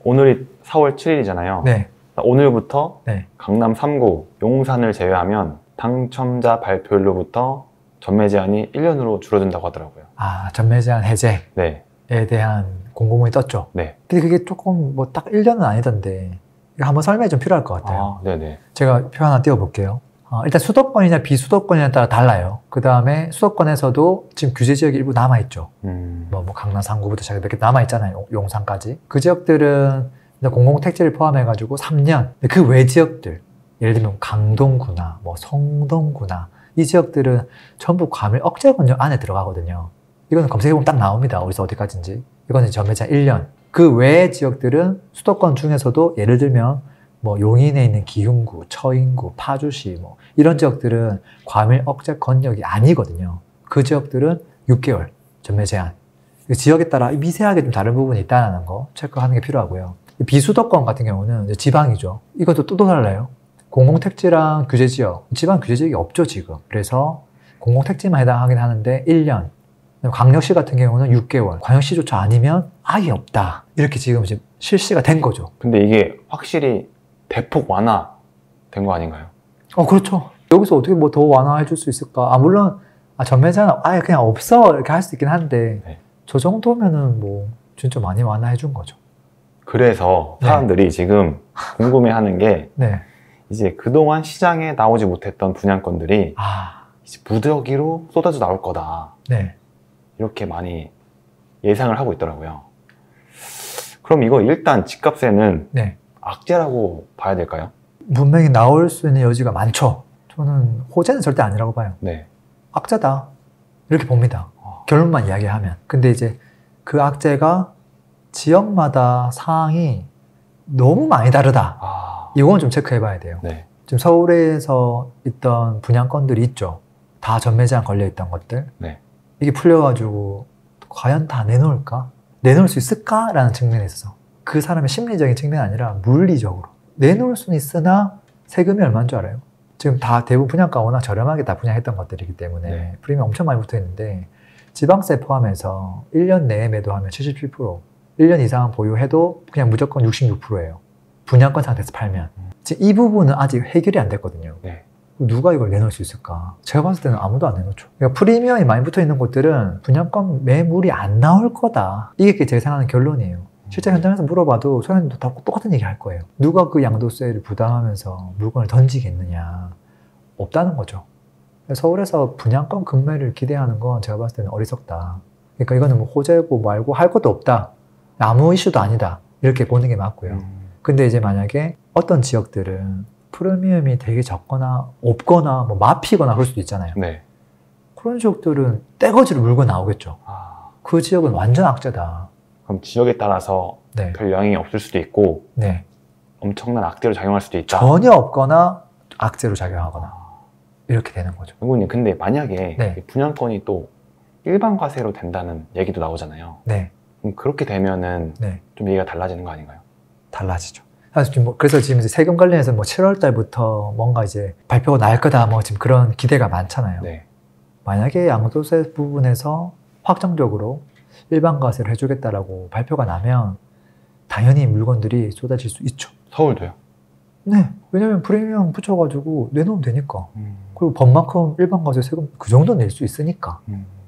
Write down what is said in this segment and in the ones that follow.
오늘이 4월 7일이잖아요. 네. 오늘부터 네. 강남 3구 용산을 제외하면 당첨자 발표일로부터 전매 제한이 1년으로 줄어든다고 하더라고요. 아, 전매 제한 해제에 네. 대한 공고문이 떴죠. 네. 근데 그게 조금 뭐 딱 1년은 아니던데 이거 한번 설명이 좀 필요할 것 같아요. 아, 네네. 제가 표 하나 띄워볼게요. 일단 수도권이냐 비수도권이냐에 따라 달라요. 그 다음에 수도권에서도 지금 규제 지역이 일부 남아있죠. 뭐 강남 3구부터 시작해서 몇 개 남아있잖아요. 용산까지. 그 지역들은 공공택지를 포함해가지고 3년. 그 외 지역들, 예를 들면 강동구나 뭐 성동구나 이 지역들은 전부 과밀 억제 권역 안에 들어가거든요. 이거는 검색해보면 딱 나옵니다. 어디서 어디까지인지. 이거는 전매 제한 1년. 그 외 지역들은 수도권 중에서도 예를 들면 뭐 용인에 있는 기흥구, 처인구, 파주시 뭐 이런 지역들은 과밀 억제 권역이 아니거든요. 그 지역들은 6개월 전매 제한. 지역에 따라 미세하게 좀 다른 부분이 있다는 거 체크하는 게 필요하고요. 비수도권 같은 경우는 이제 지방이죠. 이것도 또 달라요. 공공택지랑 규제지역, 지방 규제지역이 없죠 지금. 그래서 공공택지만 해당하긴 하는데 1년. 광역시 같은 경우는 6개월. 광역시조차 아니면 아예 없다. 이렇게 지금 실시가 된 거죠. 근데 이게 확실히 대폭 완화된 거 아닌가요? 그렇죠. 여기서 어떻게 뭐 더 완화해 줄 수 있을까? 물론 전매 제한 아예 그냥 없어 이렇게 할 수 있긴 한데 네. 저 정도면은 뭐 진짜 많이 완화해 준 거죠. 그래서 사람들이 지금 궁금해하는 게 네. 이제 그동안 시장에 나오지 못했던 분양권들이 이제 무더기로 쏟아져 나올 거다. 네. 이렇게 많이 예상을 하고 있더라고요. 그럼 이거 일단 집값에는 네. 악재라고 봐야 될까요? 분명히 나올 수 있는 여지가 많죠. 저는 호재는 절대 아니라고 봐요. 네. 악재다. 이렇게 봅니다. 결론만 이야기하면. 근데 이제 그 악재가 지역마다 상황이 너무 많이 다르다. 이건 좀 체크해 봐야 돼요. 네. 지금 서울에서 있던 분양권들이 있죠. 다 전매 제한 걸려 있던 것들. 네. 이게 풀려가지고 과연 다 내놓을까? 내놓을 수 있을까라는 측면에 있어서 그 사람의 심리적인 측면이 아니라 물리적으로 내놓을 수는 있으나 세금이 얼마인 줄 알아요? 지금 다 대부분 분양가 워낙 저렴하게 다 분양했던 것들이기 때문에 프리미엄 엄청 많이 붙어 있는데 지방세 포함해서 1년 내에 매도하면 77%, 1년 이상 보유해도 그냥 무조건 66%예요. 분양권 상태에서 팔면. 지금 이 부분은 아직 해결이 안 됐거든요. 네. 누가 이걸 내놓을 수 있을까? 제가 봤을 때는 아무도 안 내놓죠. 그러니까 프리미엄이 많이 붙어 있는 곳들은 분양권 매물이 안 나올 거다. 이게 제가 생각하는 결론이에요. 실제 현장에서 물어봐도 소장님도 다 똑같은 얘기 할 거예요. 누가 그 양도세를 부담하면서 물건을 던지겠느냐. 없다는 거죠. 서울에서 분양권 급매를 기대하는 건 제가 봤을 때는 어리석다. 그러니까 이거는 뭐 호재고 말고 할 것도 없다. 아무 이슈도 아니다. 이렇게 보는 게 맞고요. 근데 이제 만약에 어떤 지역들은 프리미엄이 되게 적거나 없거나 뭐 마피거나 그럴 수도 있잖아요. 네. 그런 지역들은 떼거지로 물고 나오겠죠. 그 지역은 완전 악재다. 그럼 지역에 따라서 별 영향이 없을 수도 있고 엄청난 악재로 작용할 수도 있다. 전혀 없거나 악재로 작용하거나 이렇게 되는 거죠. 연구님, 근데 만약에 분양권이 또 일반 과세로 된다는 얘기도 나오잖아요. 그럼 그렇게 되면은 좀 얘기가 달라지는 거 아닌가요? 달라지죠. 그래서 지금 이제 세금 관련해서 뭐 7월 달부터 뭔가 이제 발표가 날 거다 뭐 지금 그런 기대가 많잖아요. 만약에 양도세 부분에서 확정적으로 일반 과세를 해주겠다라고 발표가 나면 당연히 물건들이 쏟아질 수 있죠. 서울도요? 네. 왜냐면 프리미엄 붙여가지고 내놓으면 되니까. 그리고 법만큼 일반 과세 세금 그 정도 낼 수 있으니까.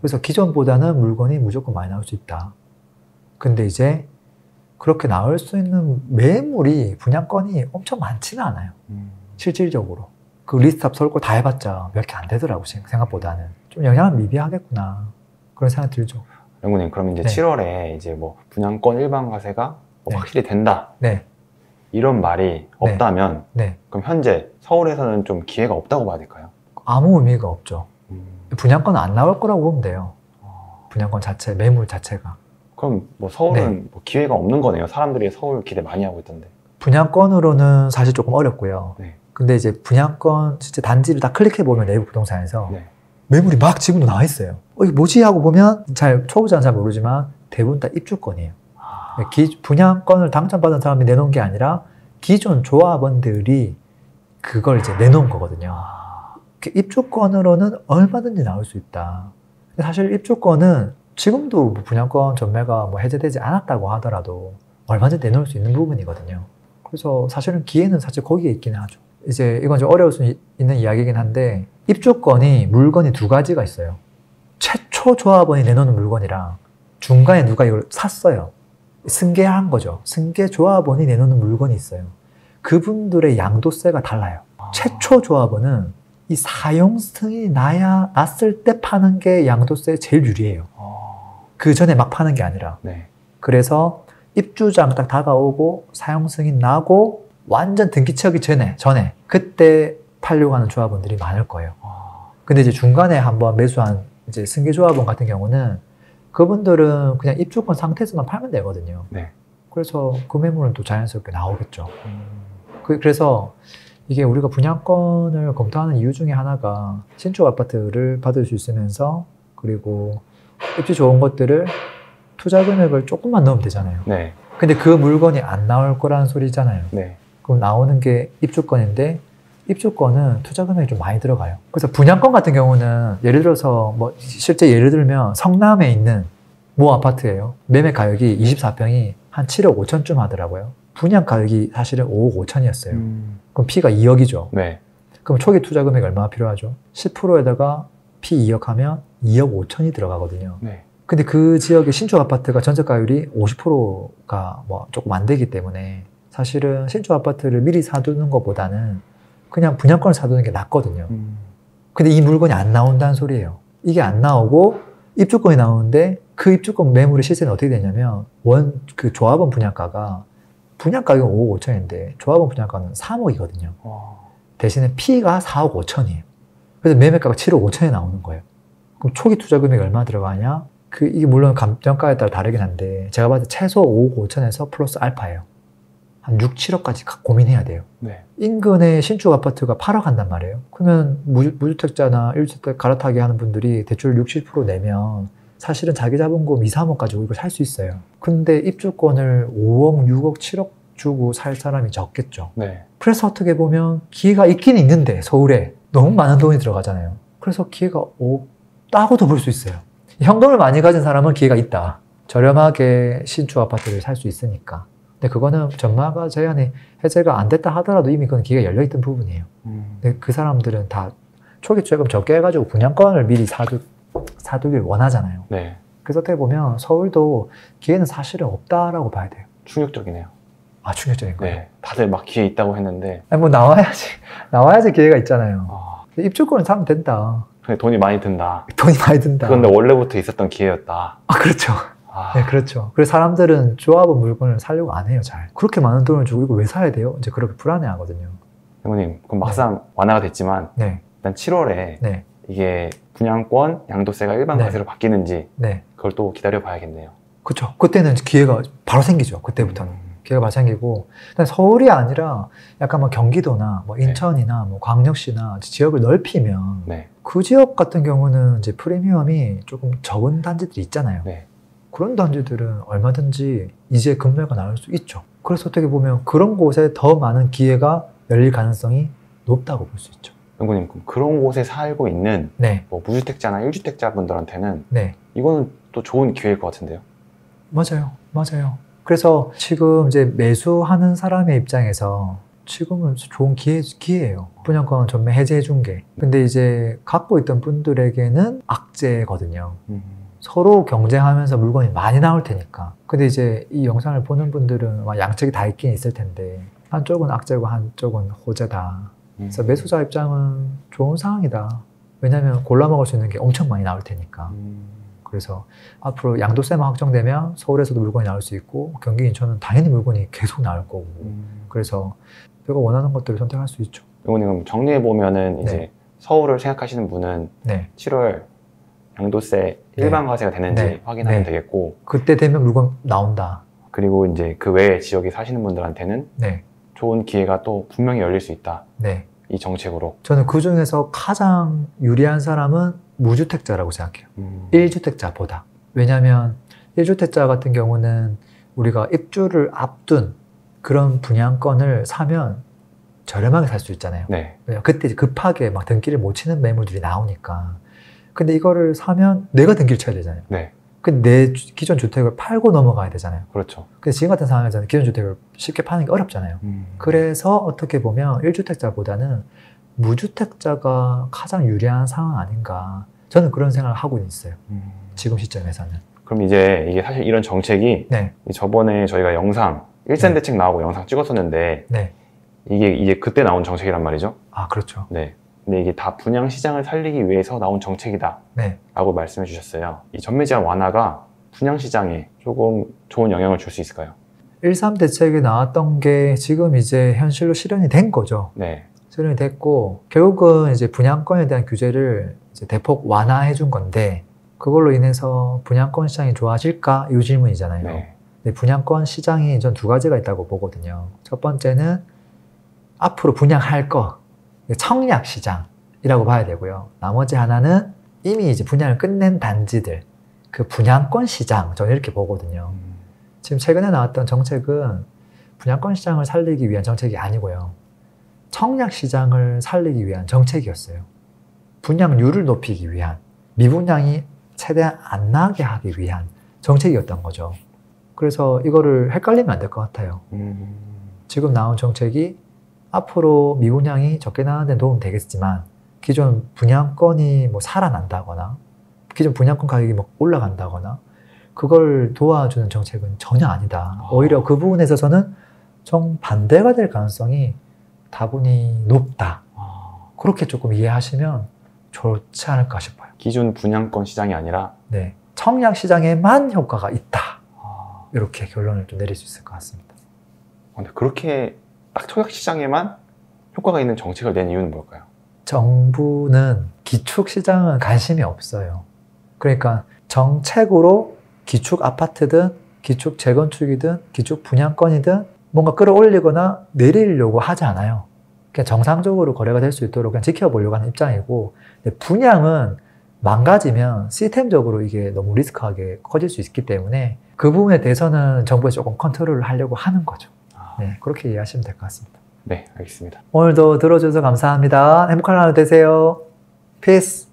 그래서 기존보다는 물건이 무조건 많이 나올 수 있다. 근데 이제 그렇게 나올 수 있는 매물이 분양권이 엄청 많지는 않아요. 실질적으로. 그 리스트업 설고 다 해봤자 몇 개 안 되더라고, 생각보다는. 좀 영향은 미비하겠구나. 그런 생각이 들죠. 연구님, 그럼 이제 7월에 이제 뭐 분양권 일반 과세가 뭐 확실히 된다. 이런 말이 없다면 그럼 현재 서울에서는 좀 기회가 없다고 봐야 될까요? 아무 의미가 없죠. 분양권은 안 나올 거라고 보면 돼요. 분양권 자체, 매물 자체가. 그럼 뭐 서울은 뭐 기회가 없는 거네요. 사람들이 서울 기대 많이 하고 있던데. 분양권으로는 사실 조금 어렵고요. 근데 이제 분양권 진짜 단지를 다 클릭해보면 내부 부동산에서 매물이 막 지금도 나와 있어요. 이게 뭐지? 하고 보면 초보자는 잘 모르지만 대부분 다 입주권이에요. 분양권을 당첨받은 사람이 내놓은 게 아니라 기존 조합원들이 그걸 이제 내놓은 거거든요. 입주권으로는 얼마든지 나올 수 있다. 사실 입주권은 지금도 분양권 전매가 뭐 해제되지 않았다고 하더라도 얼마든지 내놓을 수 있는 부분이거든요. 그래서 사실은 기회는 사실 거기에 있기는 하죠. 이제 이건 좀 어려울 수 있는 이야기이긴 한데 입주권이 물건이 두 가지가 있어요. 최초 조합원이 내놓는 물건이랑 중간에 누가 이걸 샀어요. 승계한 거죠. 승계 조합원이 내놓는 물건이 있어요. 그분들의 양도세가 달라요. 최초 조합원은 이 사용 승인이 났을 때 파는 게 양도세에 제일 유리해요. 그 전에 막 파는 게 아니라. 네. 그래서 입주장 딱 다가오고 사용 승인 나고 완전 등기 채우기 전에 그때 팔려고 하는 조합원들이 많을 거예요. 근데 이제 중간에 한번 매수한 이제 승계 조합원 같은 경우는 그분들은 그냥 입주권 상태에서만 팔면 되거든요. 네. 그래서 그 매물은 또 자연스럽게 나오겠죠. 그래서 이게 우리가 분양권을 검토하는 이유 중에 하나가 신축 아파트를 받을 수 있으면서 그리고 입지 좋은 것들을 투자 금액을 조금만 넣으면 되잖아요. 네. 근데 그 물건이 안 나올 거라는 소리잖아요. 네. 그럼 나오는 게 입주권인데 입주권은 투자 금액이 좀 많이 들어가요. 그래서 분양권 같은 경우는 예를 들어서 뭐 실제 예를 들면 성남에 있는 모 아파트예요. 매매 가격이 24평이 한 7억 5천쯤 하더라고요. 분양 가격이 사실은 5억 5천이었어요. 그럼 P가 2억이죠. 네. 그럼 초기 투자 금액이 얼마나 필요하죠? 10%에다가 P 2억 하면 2억 5천이 들어가거든요. 네. 근데 그 지역의 신축 아파트가 전세가율이 50%가 뭐 조금 안 되기 때문에 사실은 신축 아파트를 미리 사두는 것보다는 그냥 분양권을 사두는 게 낫거든요. 근데 이 물건이 안 나온다는 소리예요. 이게 안 나오고 입주권이 나오는데 그 입주권 매물의 실세는 어떻게 되냐면 그 조합원 분양가가 분양 가격은 5억 5천인데 조합원 분양가는 3억이거든요. 대신에 P가 4억 5천이에요. 그래서 매매가가 7억 5천에 나오는 거예요. 그럼 초기 투자 금액이 얼마 들어가냐? 이게 물론 감정가에 따라 다르긴 한데 제가 봤을 때 최소 5억 5천에서 플러스 알파예요. 한 6, 7억까지 고민해야 돼요. 네. 인근에 신축 아파트가 8억 한단 말이에요. 그러면 무주택자나 1주택 갈아타기 하는 분들이 대출 60, 70% 내면 사실은 자기 자본금 2, 3억 가지고 이걸 살 수 있어요. 근데 입주권을 5억, 6억, 7억 주고 살 사람이 적겠죠. 네. 그래서 어떻게 보면 기회가 있긴 있는데 서울에 너무 많은 돈이 들어가잖아요. 그래서 기회가 없다고도 볼 수 있어요. 현금을 많이 가진 사람은 기회가 있다. 저렴하게 신축 아파트를 살 수 있으니까. 근데 그거는 전마가 제한이 해제가 안 됐다 하더라도 이미 그건 기회가 열려있던 부분이에요. 근데 그 사람들은 다 초기 투자금 적게 해가지고 분양권을 미리 사두길 원하잖아요. 네. 그래서 어떻게 보면 서울도 기회는 사실은 없다라고 봐야 돼요. 충격적이네요. 아, 충격적인 거예요? 네. 다들 막 기회 있다고 했는데. 아니, 뭐 나와야지 기회가 있잖아요. 입주권을 사면 된다. 근데 돈이 많이 든다. 돈이 많이 든다. 그런데 원래부터 있었던 기회였다. 아, 그렇죠. 네, 그렇죠. 그래서 사람들은 조합원 물건을 사려고 안 해요, 잘. 그렇게 많은 돈을 주고 이거 왜 사야 돼요? 이제 그렇게 불안해 하거든요. 형님, 그럼 막상 완화가 됐지만, 일단 7월에 이게 분양권, 양도세가 일반 과세로 바뀌는지, 그걸 또 기다려 봐야겠네요. 그렇죠. 그때는 기회가 바로 생기죠. 그때부터는. 기회가 바로 생기고. 서울이 아니라 약간 뭐 경기도나 뭐 인천이나 뭐 광역시나 지역을 넓히면, 그 지역 같은 경우는 이제 프리미엄이 조금 적은 단지들이 있잖아요. 그런 단지들은 얼마든지 이제 금매가 나올 수 있죠. 그래서 어떻게 보면 그런 곳에 더 많은 기회가 열릴 가능성이 높다고 볼 수 있죠. 연구님, 그런 곳에 살고 있는 뭐 무주택자나 1주택자 분들한테는 이거는 또 좋은 기회일 것 같은데요? 맞아요. 그래서 지금 이제 매수하는 사람의 입장에서 지금은 좋은 기회예요. 분양권 전매 해제해 준 게. 근데 이제 갖고 있던 분들에게는 악재거든요. 서로 경쟁하면서 물건이 많이 나올 테니까. 근데 이제 이 영상을 보는 분들은 양측이 다 있긴 있을 텐데 한쪽은 악재고 한쪽은 호재다. 그래서 매수자 입장은 좋은 상황이다. 왜냐하면 골라 먹을 수 있는 게 엄청 많이 나올 테니까. 그래서 앞으로 양도세만 확정되면 서울에서도 물건이 나올 수 있고 경기 인천은 당연히 물건이 계속 나올 거고. 그래서 내가 원하는 것들을 선택할 수 있죠. 그럼 정리해보면은 이제 서울을 생각하시는 분은 7월 양도세 일반 과세가 되는지 확인하면 되겠고, 그때 되면 물건 나온다. 그리고 이제 그 외의 지역에 사시는 분들한테는 좋은 기회가 또 분명히 열릴 수 있다. 이 정책으로. 저는 그 중에서 가장 유리한 사람은 무주택자라고 생각해요. 1주택자보다. 왜냐하면 1주택자 같은 경우는 우리가 입주를 앞둔 그런 분양권을 사면 저렴하게 살 수 있잖아요. 그때 급하게 막 등기를 못 치는 매물들이 나오니까. 근데 이거를 사면 내가 등기를 쳐야 되잖아요. 근데 내 기존 주택을 팔고 넘어가야 되잖아요. 그렇죠. 근데 지금 같은 상황에서는 기존 주택을 쉽게 파는 게 어렵잖아요. 그래서 어떻게 보면 1주택자보다는 무주택자가 가장 유리한 상황 아닌가. 저는 그런 생각을 하고 있어요. 지금 시점에서는. 그럼 이제 이게 사실 이런 정책이 네. 저번에 저희가 영상, 일산 대책 나오고 영상 찍었었는데 네. 이게 그때 나온 정책이란 말이죠. 아, 그렇죠. 네. 근데 이게 다 분양 시장을 살리기 위해서 나온 정책이다. 네. 라고 말씀해 주셨어요. 이 전매 제한 완화가 분양 시장에 조금 좋은 영향을 줄 수 있을까요? 1.3 대책이 나왔던 게 지금 이제 현실로 실현이 된 거죠. 네. 실현이 됐고, 결국은 이제 분양권에 대한 규제를 이제 대폭 완화해 준 건데, 그걸로 인해서 분양권 시장이 좋아질까? 이 질문이잖아요. 네. 근데 분양권 시장이 전 두 가지가 있다고 보거든요. 첫 번째는 앞으로 분양할 거, 청약 시장이라고 봐야 되고요. 나머지 하나는 이미 이제 분양을 끝낸 단지들, 그 분양권 시장, 저는 이렇게 보거든요. 지금 최근에 나왔던 정책은 분양권 시장을 살리기 위한 정책이 아니고요. 청약 시장을 살리기 위한 정책이었어요. 분양률을 높이기 위한, 미분양이 최대한 안 나게 하기 위한 정책이었던 거죠. 그래서 이거를 헷갈리면 안 될 것 같아요. 지금 나온 정책이 앞으로 미분양이 적게 나가는 데 도움 되겠지만 기존 분양권이 뭐 살아난다거나 기존 분양권 가격이 뭐 올라간다거나 그걸 도와주는 정책은 전혀 아니다. 오히려 그 부분에 있어서는 정반대가 될 가능성이 다분히 높다. 그렇게 조금 이해하시면 좋지 않을까 싶어요. 기존 분양권 시장이 아니라 네, 청약 시장에만 효과가 있다. 이렇게 결론을 좀 내릴 수 있을 것 같습니다. 근데 그렇게 딱 청약 시장에만 효과가 있는 정책을 낸 이유는 뭘까요? 정부는 기축 시장은 관심이 없어요. 그러니까 정책으로 기축 아파트든 기축 재건축이든 기축 분양권이든 뭔가 끌어올리거나 내리려고 하지 않아요. 그냥 정상적으로 거래가 될 수 있도록 그냥 지켜보려고 하는 입장이고, 분양은 망가지면 시스템적으로 이게 너무 리스크하게 커질 수 있기 때문에 그 부분에 대해서는 정부에서 조금 컨트롤을 하려고 하는 거죠. 네, 그렇게 이해하시면 될 것 같습니다. 네, 알겠습니다. 오늘도 들어주셔서 감사합니다. 행복한 하루 되세요. 피스.